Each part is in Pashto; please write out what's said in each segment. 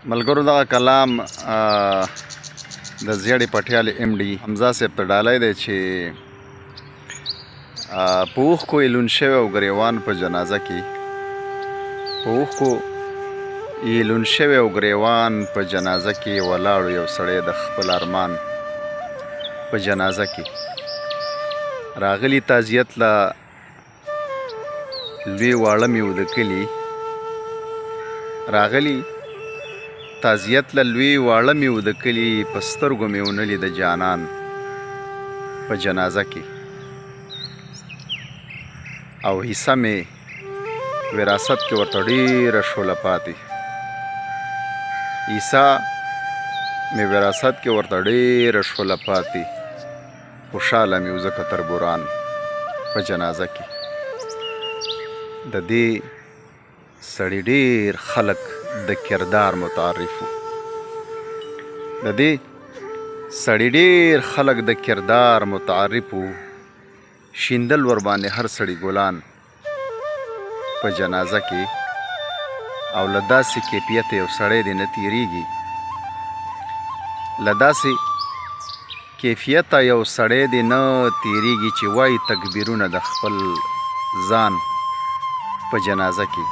ملګرو دغه کلام د زیړې پټیال ایم ډي حمزه صاحب ته ډالی دی چې په اوښکو یې لوند شوی او ګریوان په جنازه کې په اوښکو یې لوند شوی او ګریوان په جنازه کې ولاړو یو سړی د خپل ارمان په جنازه کې راغلی تعزیت له لوی واړه مې و د کلي راغلی تعزیت له لوی واړه مې و د کلي په سترګو مې ونه لید جانان په جنازه کې او حصه مې وراثت کې ورته ډېره شوله پاتې حصه مې وراثت کې ورته ډېره شوله پاتې خوشحاله مې و ځکه تربوران په جنازه کې د دې سړي ډېر خلک د کردار متعارف وو د دې سړي ډېر خلک د کردار متعارف وو شیندل ورباندې هر سړي ګلان په جنازه کې او له داسې کیفیته یو سړی دې نه تېرېږي له داسې کیفیته یو سړی دې نه تېرېږي چې وایي تکبیرونه د خپل ځان په جنازه کې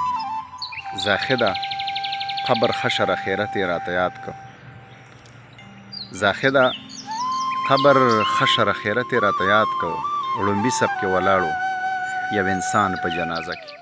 زاهده قبر خشر خیرت یې راته یاد کړ زاهده قبر خشر خیرت یې راته یاد کړ وړومبي صف کې ولاړو یو انسان په جنازه کې